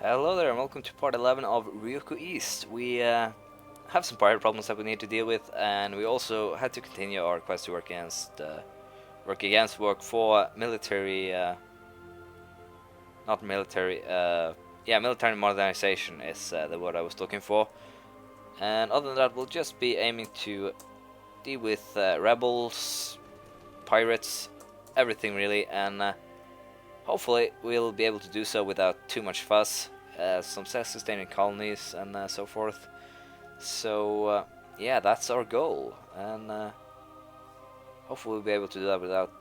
Hello there and welcome to part 11 of Ryukyu East. We have some pirate problems that we need to deal with, and we also had to continue our quest to work for military, not military, military modernization is the word I was looking for. And other than that, we'll just be aiming to deal with rebels, pirates, everything really, and hopefully we'll be able to do so without too much fuss, some self-sustaining colonies and so forth. So yeah, that's our goal, and hopefully we'll be able to do that without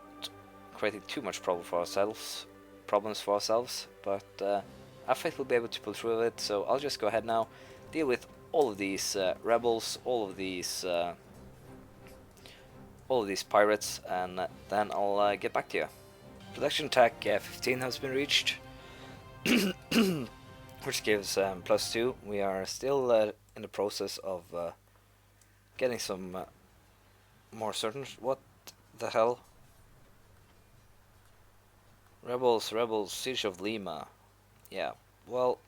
creating too much problems for ourselves. But I think we'll be able to pull through it. So I'll just go ahead now, deal with all of these rebels, all of these pirates, and then I'll get back to you. Production tech 15 has been reached, which gives +2. We are still in the process of getting some more certain. What the hell? Rebels, Siege of Lima. Yeah, well,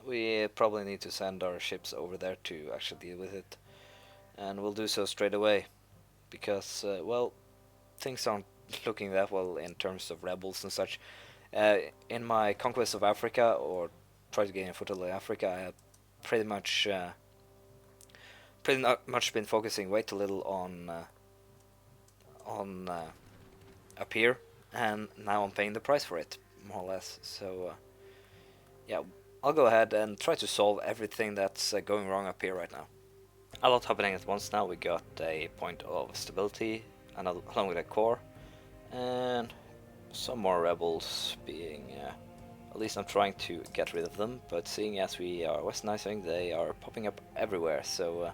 we probably need to send our ships over there to actually deal with it. And we'll do so straight away. Because, well, things aren't looking that well in terms of rebels and such. In my Conquest of Africa, or try to gain a foothold in Africa, I have pretty much been focusing way too little on up here, and now I'm paying the price for it, more or less. So yeah, I'll go ahead and try to solve everything that's going wrong up here right now. A lot happening at once now. We got a point of stability, and along with a core, and some more rebels being. At least I'm trying to get rid of them, but seeing as we are westernizing, they are popping up everywhere. So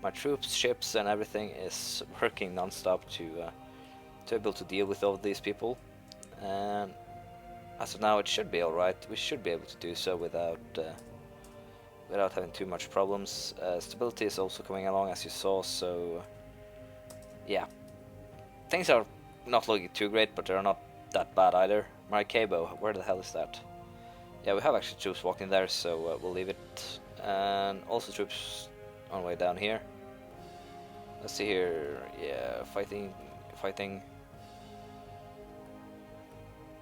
my troops, ships, and everything is working non-stop to be able to deal with all of these people. And as of now, it should be alright. We should be able to do so without having too much problems. Stability is also coming along, as you saw, so yeah. Things are not looking too great, but they're not that bad either. Maracaibo, where the hell is that? Yeah, we have actually troops walking there, so we'll leave it. And also troops on the way down here. Let's see here. Yeah, fighting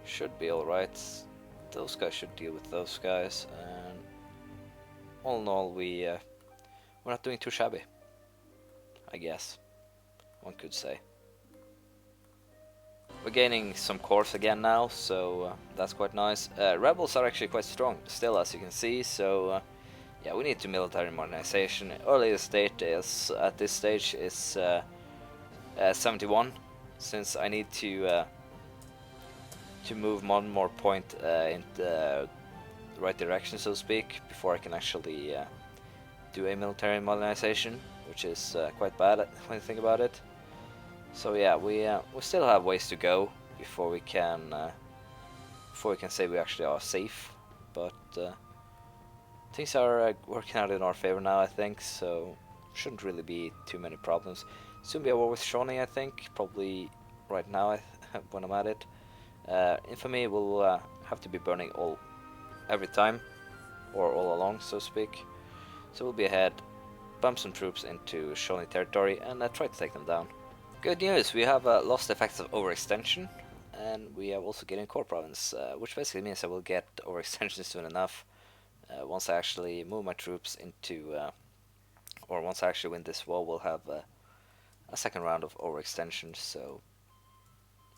should be alright. Those guys should deal with those guys, and all in all, we're not doing too shabby, I guess one could say. We're gaining some cores again now, so that's quite nice. Rebels are actually quite strong still, as you can see, so yeah, we need to military modernization. Earliest state is, at this stage, is 71, since I need to move one more point in the right direction, so to speak, before I can actually do a military modernization, which is quite bad when you think about it. So yeah, we still have ways to go before we can say we actually are safe, but things are working out in our favor now, I think. So shouldn't really be too many problems. Soon be a war with Shawnee, I think, probably right now when I'm at it. Infamy will have to be burning every time, or all along, so to speak. So we'll be ahead, bump some troops into Shawnee territory, and try to take them down. Good news, we have lost the effects of overextension, and we are also getting core province, which basically means I will get overextension soon enough. Once I actually move my troops into, or once I actually win this war, we'll have a second round of overextension, so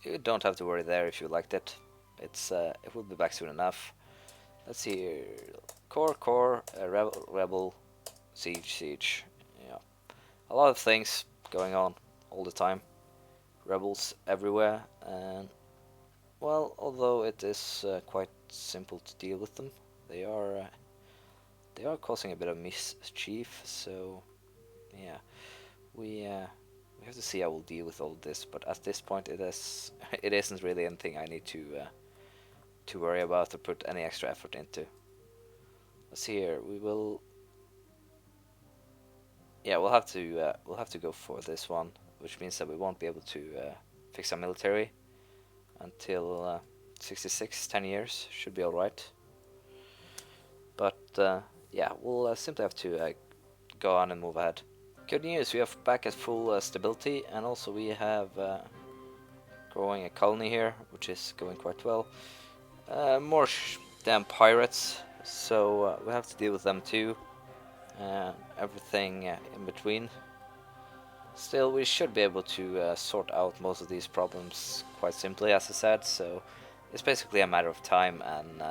you don't have to worry there if you liked it. It will be back soon enough. Let's see here. Core, rebel, siege. Yeah, a lot of things going on all the time. Rebels everywhere, and well, although it is quite simple to deal with them, they are causing a bit of mischief. So yeah, we have to see how we'll deal with all of this. But at this point, it isn't really anything I need to worry about or put any extra effort into. Let's see here. We'll have to go for this one, which means that we won't be able to fix our military until 66, 10 years should be alright. But yeah, we'll simply have to go on and move ahead. Good news, we have back at full stability, and also we have growing a colony here, which is going quite well. More damn pirates, so we have to deal with them too. Everything in between. Still, we should be able to sort out most of these problems quite simply, as I said, so it's basically a matter of time and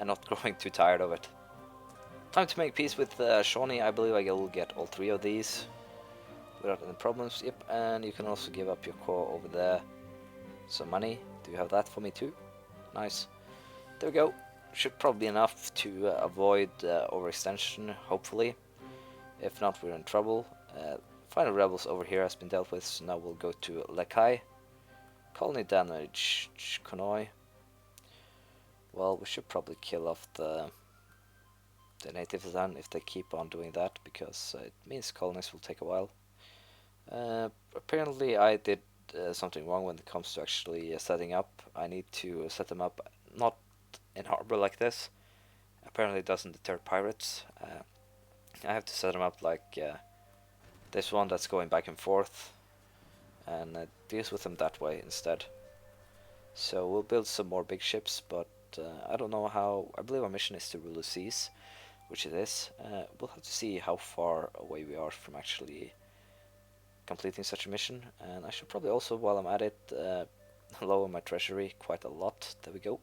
not growing too tired of it. Time to make peace with Shawnee. I believe I will get all 3 of these without any problems. Yep, and you can also give up your core over there. Some money. Do you have that for me too? Nice. There we go. Should probably be enough to avoid overextension, hopefully. If not, we're in trouble. Final rebels over here has been dealt with, so now we'll go to Lekai. Colony damage, Konoi. Well, we should probably kill off the natives then if they keep on doing that, because it means colonies will take a while. Apparently I did something wrong when it comes to actually setting up. I need to set them up not in harbor like this. Apparently it doesn't deter pirates. I have to set them up like this one that's going back and forth, and deals with them that way instead. So we'll build some more big ships, but I don't know how. I believe our mission is to rule the seas, which it is. We'll have to see how far away we are from actually completing such a mission, and I should probably also, while I'm at it, lower my treasury quite a lot. There we go.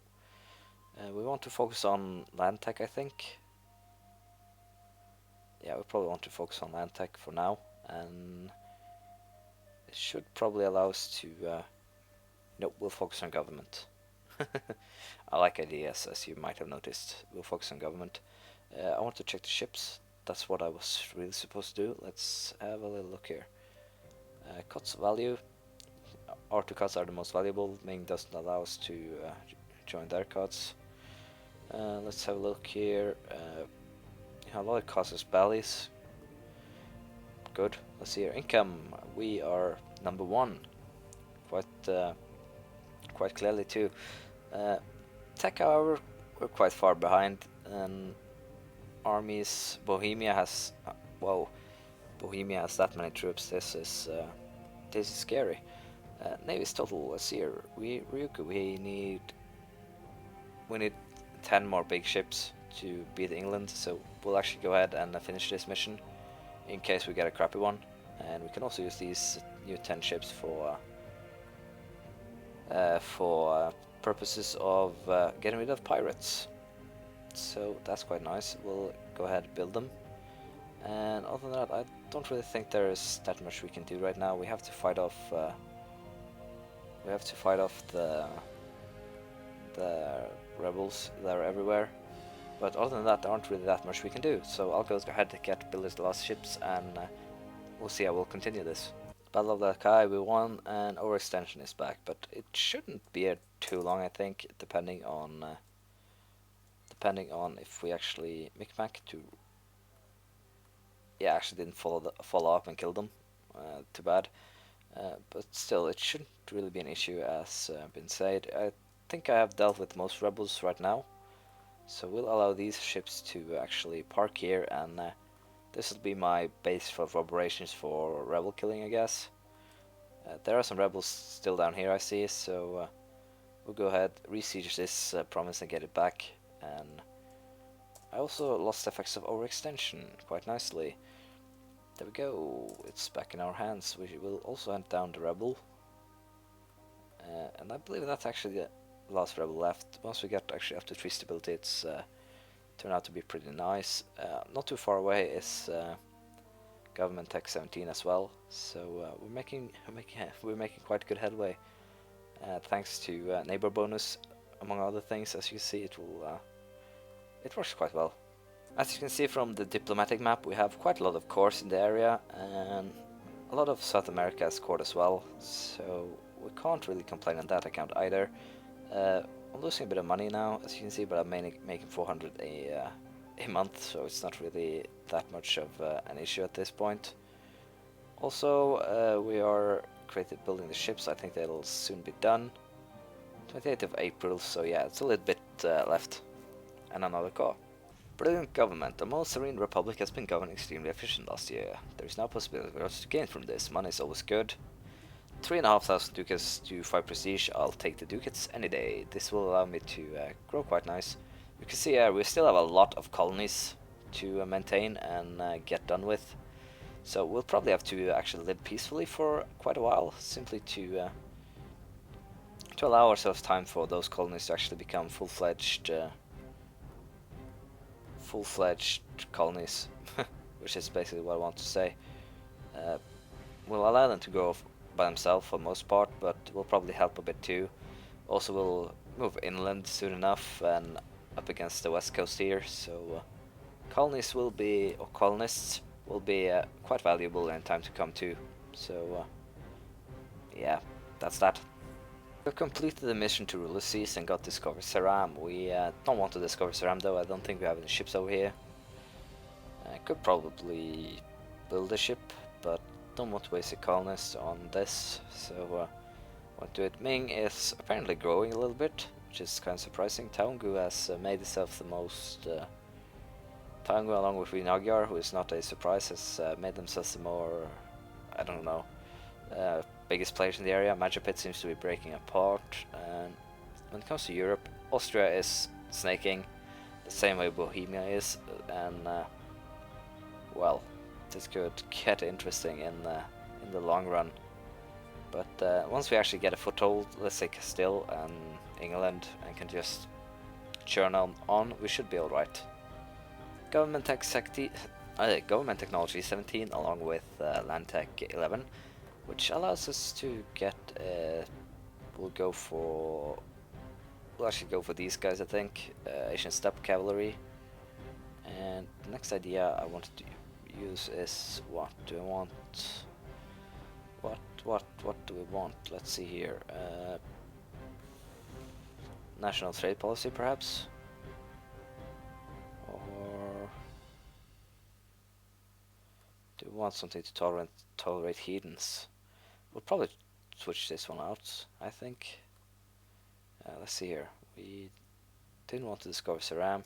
We want to focus on land tech, I think. Yeah, we probably want to focus on land tech for now, and it should probably allow us to no, we'll focus on government. I like ideas, as you might have noticed. We'll focus on government. I want to check the ships. That's what I was really supposed to do. Let's have a little look here. Cuts value. R2 cuts are the most valuable. Ming doesn't allow us to join their cuts. Let's have a look here. A lot of casus bellis. Good. Let's see here. Income. We are number 1. Quite clearly too. Tech, however, we're quite far behind. And armies. Bohemia has. Whoa. Bohemia has that many troops. This is scary. Navy's total. Let's see here. Ryukyu. We need 10 more big ships to beat England, so we'll actually go ahead and finish this mission in case we get a crappy one. And we can also use these new 10 ships for purposes of getting rid of pirates. So that's quite nice. We'll go ahead and build them. And other than that, I don't really think there is that much we can do right now. We have to fight off. The rebels that are everywhere. But other than that, there aren't really that much we can do. So I'll go ahead and build the last ships, and we'll see how we'll continue this. Battle of the Kai, we won, and overextension is back, but it shouldn't be too long, I think, depending on if we actually Micmac to. Yeah, actually didn't follow up and kill them. Too bad. But still, it shouldn't really be an issue, as been said. I think I have dealt with most rebels right now. So we'll allow these ships to actually park here, and this will be my base for operations for rebel killing, I guess. There are some rebels still down here, I see, so we'll go ahead, re-siege this province and get it back. And I also lost the effects of overextension quite nicely. There we go, it's back in our hands. We will also hunt down the rebel. And I believe that's actually the last rebel left. Once we get actually up to 3 stability, it's turned out to be pretty nice. Not too far away is government tech 17 as well, so we're making quite good headway, thanks to neighbor bonus, among other things. As you can see, it works quite well. As you can see from the diplomatic map, we have quite a lot of cores in the area, and a lot of South America is cored as well, so we can't really complain on that account either. I'm losing a bit of money now, as you can see, but I'm making 400 a month, so it's not really that much of an issue at this point. Also, we are building the ships. I think that'll soon be done. 28th of April, so yeah, it's a little bit left. and another car. Brilliant government. The Mole Serene Republic has been governed extremely efficient last year. There is no possibility for us to gain from this. Money is always good. 3,500 ducats to 5 prestige. I'll take the ducats any day. This will allow me to grow quite nice. You can see we still have a lot of colonies to maintain and get done with. So we'll probably have to actually live peacefully for quite a while, simply to allow ourselves time for those colonies to actually become full-fledged colonies, which is basically what I want to say. We'll allow them to grow by themselves for the most part, but we'll probably help a bit too. Also, we'll move inland soon enough and up against the west coast here, so colonists will be quite valuable in time to come too. So yeah, that's that. We've completed the mission to rule the seas and got discovered Saram. We don't want to discover Saram though. I don't think we have any ships over here. I could probably build a ship, but don't want to waste a colonist on this, so want to do it. Ming is apparently growing a little bit, which is kind of surprising. Taungu has made itself the most... Taungu along with Rinagyar, who is not a surprise, has made themselves the more... I don't know... biggest players in the area. Majapahit seems to be breaking apart, and when it comes to Europe, Austria is snaking the same way Bohemia is, and well, this could get interesting in the long run. But once we actually get a foothold, let's say Castile and England, and can just churn on, we should be alright. Government technology 17 along with land tech 11, which allows us to get we'll actually go for these guys, I think. Asian steppe cavalry. And the next idea I wanted to use is, what do I want? What do we want? Let's see here. National trade policy, perhaps? Or do we want something to tolerate heathens? We'll probably switch this one out, I think. Let's see here. We didn't want to discover Saram.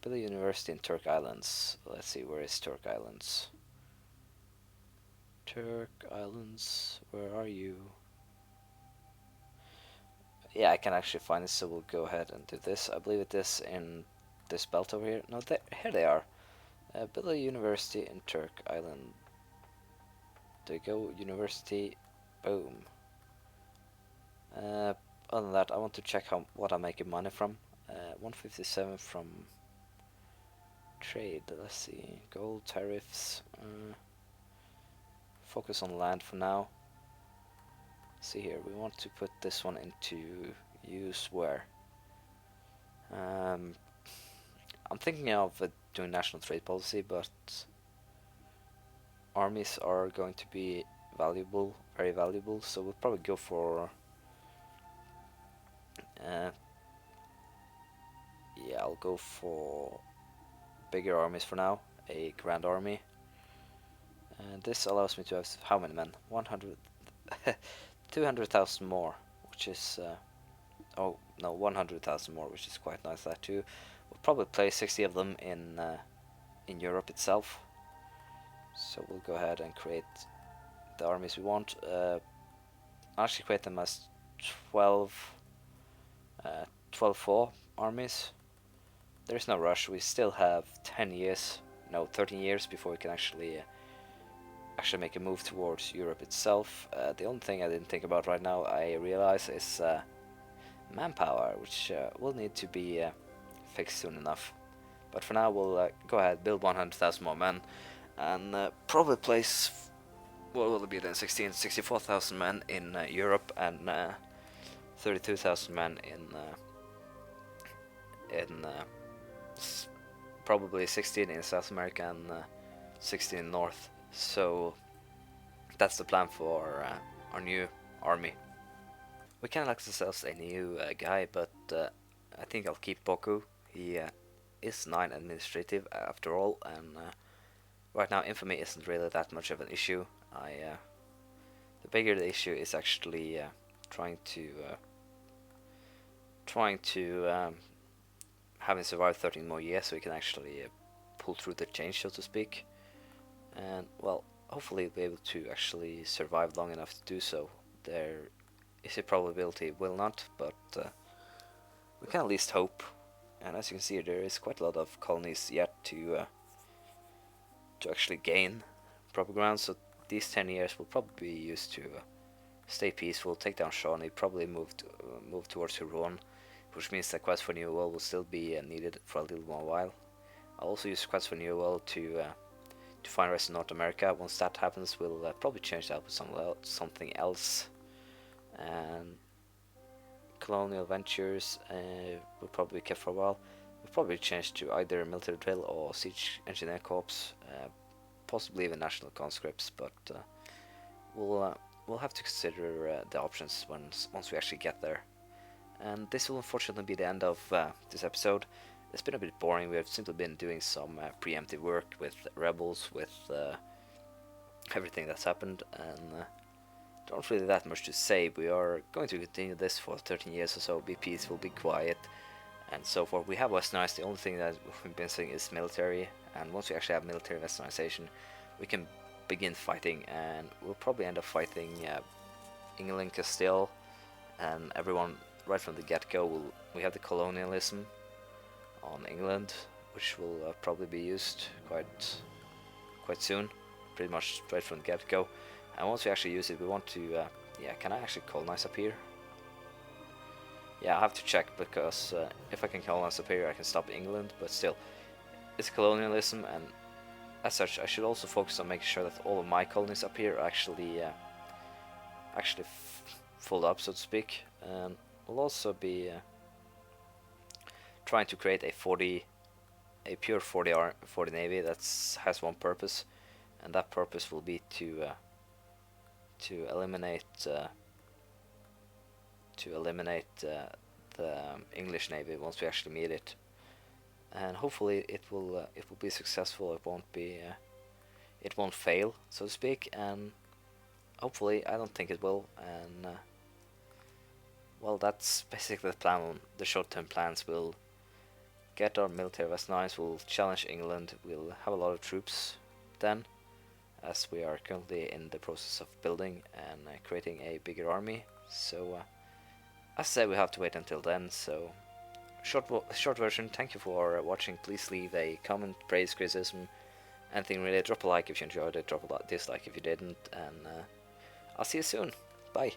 Build a university in Turk Islands. Let's see, where is Turk Islands? Turk Islands, where are you? Yeah, I can actually find this, so we'll go ahead and do this. I believe it is in this belt over here. No, here they are. Build a university in Turk Island. There you go, university, boom. Other than that, I want to check what I'm making money from. 157 from trade. Let's see, gold tariffs. Focus on land for now. See here, we want to put this one into use where? I'm thinking of doing national trade policy, but armies are going to be valuable, very valuable, so we'll probably go for yeah, I'll go for bigger armies for now, a grand army. And this allows me to have how many men? 200,000 more, which is oh no, 100,000 more, which is quite nice. That too. We'll probably place 60 of them in Europe itself. So we'll go ahead and create the armies we want. I'll actually create them as 12-4 armies. There's no rush. We still have 10 years, no, 13 years before we can actually make a move towards Europe itself. The only thing I didn't think about right now, I realize, is manpower, which will need to be fixed soon enough. But for now, we'll go ahead, build 100,000 more men, and probably place, what will it be then, 64,000 men in Europe, and 32,000 men in probably 16 in South America and 16 in North. So that's the plan for our new army. We can elect ourselves a new guy, but I think I'll keep Boku. He is 9 administrative after all, and right now infamy isn't really that much of an issue. The bigger the issue is actually trying to having survived 13 more years, so we can actually pull through the change, so to speak. And well, hopefully we'll be able to actually survive long enough to do so. There is a probability it will not, but we can at least hope. And as you can see, there is quite a lot of colonies yet to actually gain proper ground. So these 10 years will probably be used to stay peaceful, take down Shawnee, probably move towards Huron, which means that Quest for New World will still be needed for a little more while. I'll also use Quest for New World to find rest in North America. Once that happens, we'll probably change that with something else. And Colonial Ventures will probably be kept for a while. We'll probably change to either Military Drill or Siege Engineer Corps, possibly even National Conscripts, but we'll have to consider the options once we actually get there. And this will unfortunately be the end of this episode. It's been a bit boring. We have simply been doing some preemptive work with rebels, with everything that's happened, and don't really that much to say. We are going to continue this for 13 years or so, be peaceful, be quiet, and so forth. We have westernized. The only thing that we've been missing is military, and once we actually have military westernization, we can begin fighting, and we'll probably end up fighting England, Castile, and everyone right from the get-go. We have the colonialism on England, which will probably be used quite soon, pretty much right from the get-go. And once we actually use it, we want to yeah, can I actually colonize up here? Yeah, I have to check, because if I can colonize up here, I can stop England, but still, it's colonialism, and as such, I should also focus on making sure that all of my colonies up here are actually full up, so to speak. And we'll also be trying to create a pure 40 navy that has one purpose, and that purpose will be to eliminate the English navy once we actually meet it, and hopefully it will be successful. It won't fail, so to speak, and hopefully I don't think it will. And well, that's basically the plan. The short-term plans will get our military westernized, we'll challenge England, we'll have a lot of troops then, as we are currently in the process of building and creating a bigger army. So as I said, we have to wait until then. So short version. Thank you for watching. Please leave a comment, praise, criticism, anything really. Drop a like if you enjoyed it, drop a dislike if you didn't, and I'll see you soon. Bye.